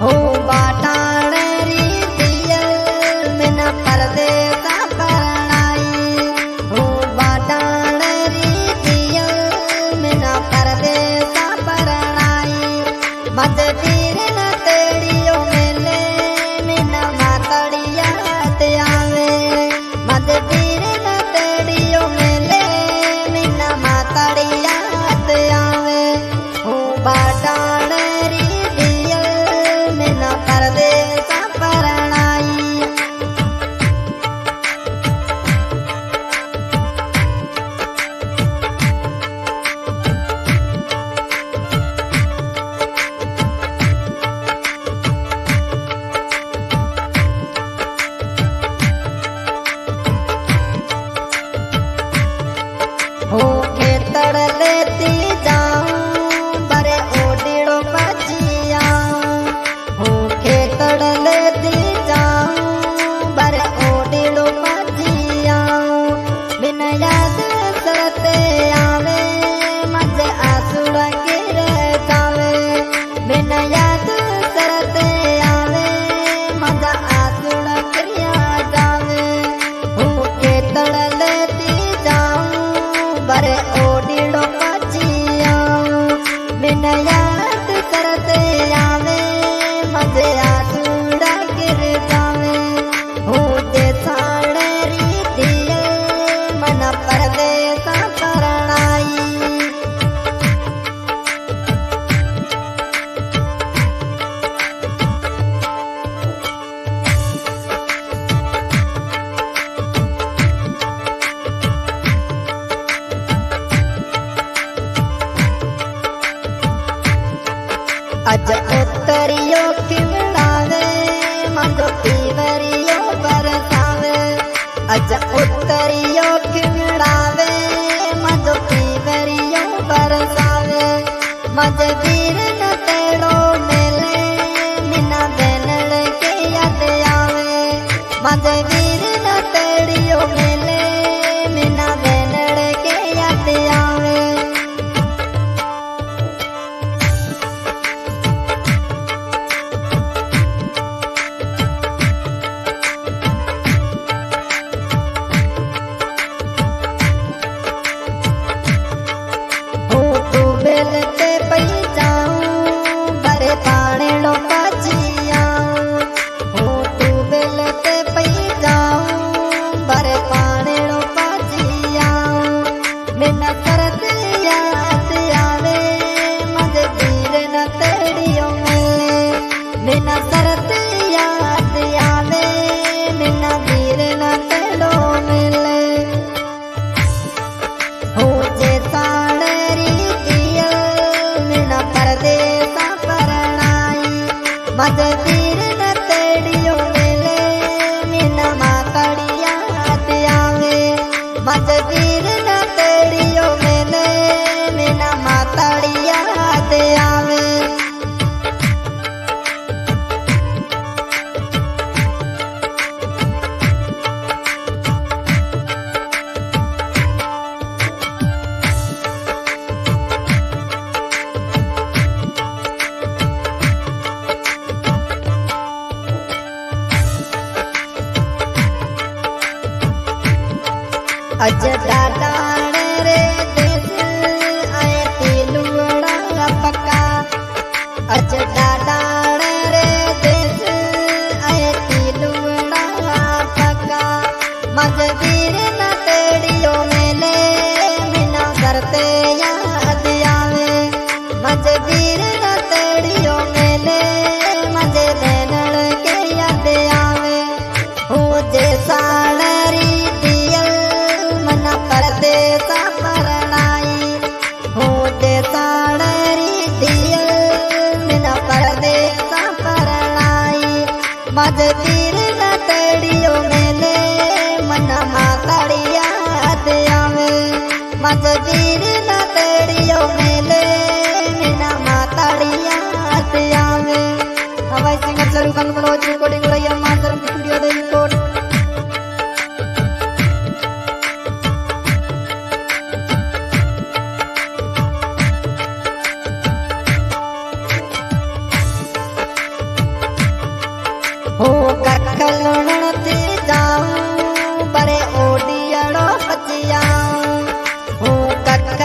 हो बाटाणे री दियल में न परदेसा परणाई हो बाटाणे री दियल में न परदेसा परणाई मत तीर न तेड़ियो मेले में न मातड़िया ते आवे मत तीर न तेड़ियो मेले में न मातड़िया ते आवे हो बाटाणे री दियल में न परदेसा परणाई हो खेतड़ लेती जाऊं बरे ओडिड़ो बचिया हो खेतड़ लेती जाऊं बरे ओडिड़ो बचिया बिन याद सरते आवे मजे आंसुड़ा गिर जावे बिन याद सरते आवे मजा आंसुड़ा गिर जावे हो खेतड़ लेती जाऊं बरे ओडिड़ो बचिया बिन याद करते आवे मजे आंसुड़ा गिर जावे हो जे साड़े री दियल मन परदेसा परणाई अज उतरियो किवड़ावे मजो पीवरियो बरसावे अज उतरियो किवड़ावे मजो पीवरियो बरसावे मज वीर न तेड़ो मेले मिना बेनड़ के याद आवे मज वीर न तेड़ियो मेले मिना बेनड़ के याद आवे हो तू बेलते पई जाऊं बरे पाणेड़ो बचिया हो तू बेलते पई जाऊं बरे पाणेड़ो बचिया बिन करत याद आवे मजे वीर न तेड़ियो मेले बिन करत याद आवे बिन वीर न तेड़ो मेले हो जे साड़े री दियल में न परदेसा परणाई मज वीर न तेड़ियो मेले में न मातड़िया ते आवे मज वीर न तेड़ियो मेले में न मातड़िया ते आवे अज डाडाणे रे देस आए तिलुड़ा पक्का अज डाडाणे रे देस आए तिलुड़ा पक्का मज वीर न तेड़ियो मेले बिना करते याद आवे मज वीर न तेड़ियो मेले मजे बेनड़ के याद आवे हो जे साड़े री दियल मन परदेसा परणाई हो जे साड़े री दियल मन परदेसा परणाई मज वीर न तेड़ियो मेले मन मातड़िया ते आवे मज वीर न तेड़ियो मेले मन मातड़िया ते आवे हवाई सिंगर सरू कन मनोज रिकॉर्डिंग रैया मातरम स्टूडियो दे रिकॉर्ड हो कखलुण थी जाऊं बड़े ओडियड़ो बचिया हो कख